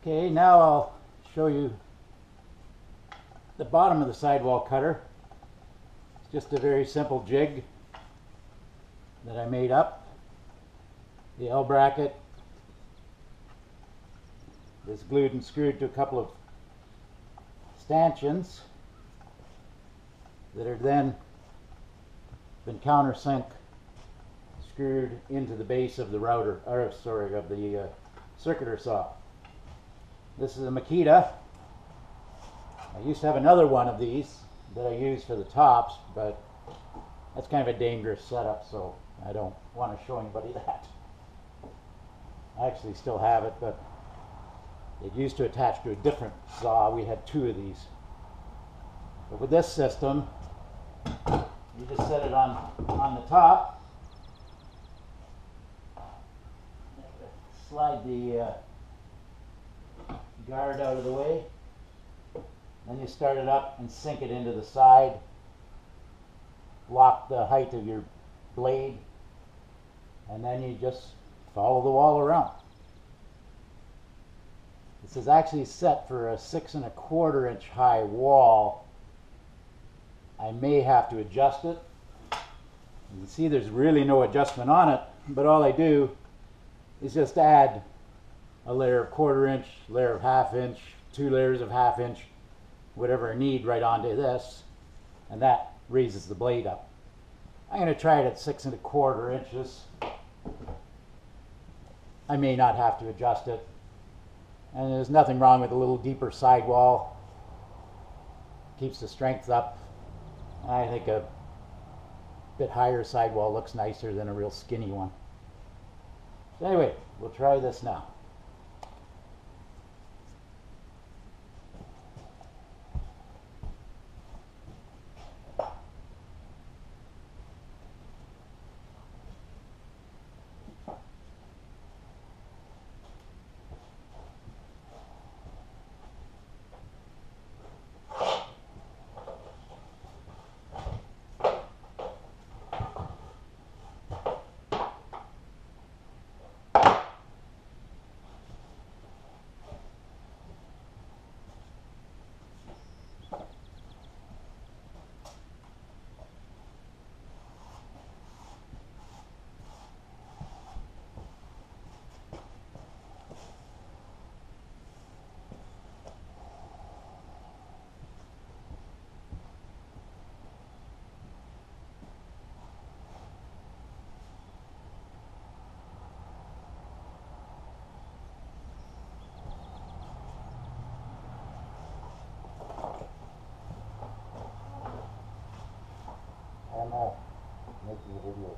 Okay, now I'll show you the bottom of the sidewall cutter. It's just a very simple jig that I made up. The L bracket is glued and screwed to a couple of stanchions that are then been countersunk screwed into the base of the router, or sorry, of the circular saw. This is a Makita. I used to have another one of these that I use for the tops, but that's kind of a dangerous setup, so I don't want to show anybody that. I actually still have it, but it used to attach to a different saw. We had two of these. But with this system, you just set it on the top, slide the guard out of the way, then you start it up and sink it into the side, lock the height of your blade, and then you just follow the wall around. This is actually set for a 6 1/4 inch high wall. I may have to adjust it. You can see there's really no adjustment on it, but all I do is just add a layer of 1/4 inch, layer of 1/2 inch, 2 layers of 1/2 inch, whatever I need right onto this, and that raises the blade up. I'm going to try it at 6 1/4 inches. I may not have to adjust it. And there's nothing wrong with a little deeper sidewall. Keeps the strength up. I think a bit higher sidewall looks nicer than a real skinny one. So anyway, we'll try this now. I'm making a video.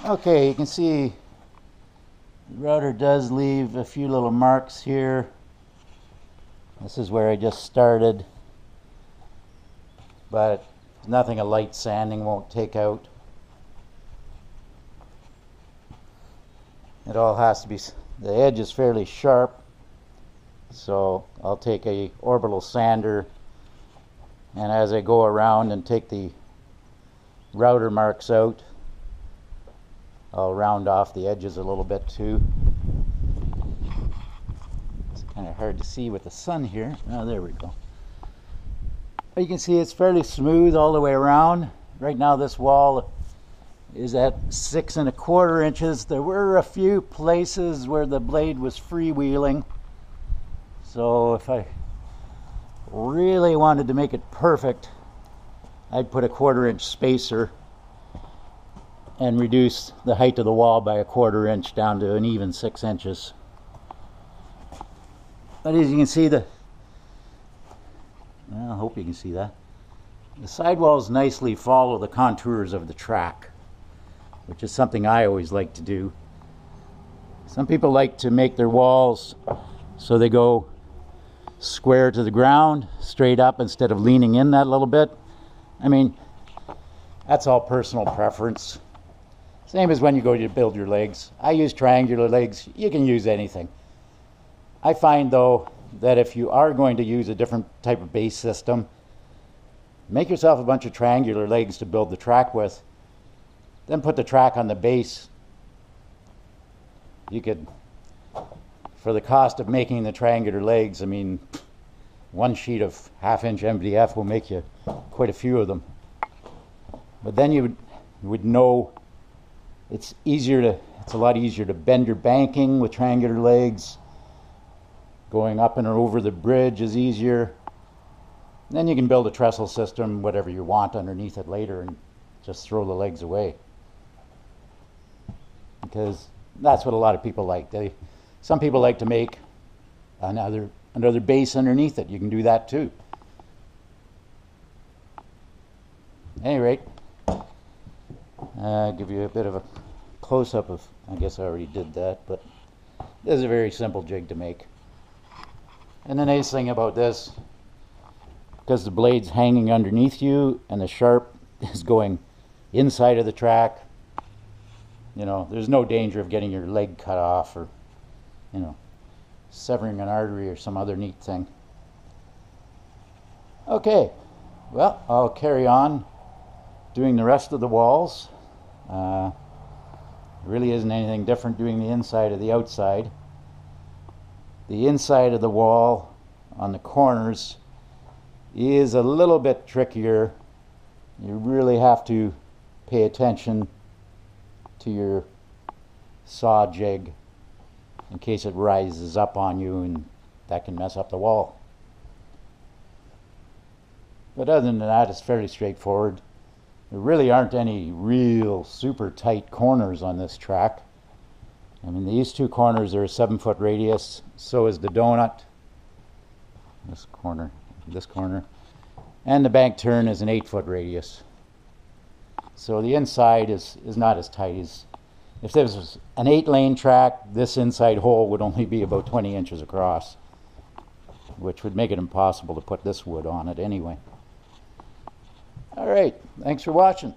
Okay, you can see the router does leave a few little marks here. This is where I just started, but nothing a light sanding won't take out. It all has to be, the edge is fairly sharp, so I'll take a orbital sander, and as I go around and take the router marks out, I'll round off the edges a little bit too. It's kind of hard to see with the sun here. Oh, there we go. But you can see it's fairly smooth all the way around. Right now this wall is at 6 1/4 inches. There were a few places where the blade was freewheeling. So if I really wanted to make it perfect, I'd put a 1/4 inch spacer and reduce the height of the wall by a 1/4 inch down to an even 6 inches. But as you can see, well, I hope you can see that. The sidewalls nicely follow the contours of the track, which is something I always like to do. Some people like to make their walls so they go square to the ground, straight up, instead of leaning in that little bit. I mean, that's all personal preference. Same as when you go to build your legs. I use triangular legs. You can use anything. I find, though, that if you are going to use a different type of base system, make yourself a bunch of triangular legs to build the track with. Then put the track on the base. You could, for the cost of making the triangular legs, I mean, one sheet of 1/2 inch MDF will make you quite a few of them. But then you would know it's a lot easier to bend your banking with triangular legs. Going up and over the bridge is easier. Then you can build a trestle system, whatever you want, underneath it later, and just throw the legs away. Because that's what a lot of people like. Some people like to make another base underneath it. You can do that too. At any rate, I'll give you a bit of a close-up of, I guess I already did that, but this is a very simple jig to make. And the nice thing about this, because the blade's hanging underneath you and the sharp is going inside of the track, you know, there's no danger of getting your leg cut off or, you know, severing an artery or some other neat thing. Okay, well, I'll carry on doing the rest of the walls. Really isn't anything different doing the inside or the outside. The inside of the wall on the corners is a little bit trickier. You really have to pay attention to your saw jig in case it rises up on you, and that can mess up the wall. But other than that, it's fairly straightforward. There really aren't any real super tight corners on this track. I mean, these two corners are a 7-foot radius, so is the donut, this corner, and the bank turn is an 8-foot radius. So the inside is not as tight as, if this was an 8-lane track, this inside hole would only be about 20 inches across, which would make it impossible to put this wood on it anyway. All right, thanks for watching.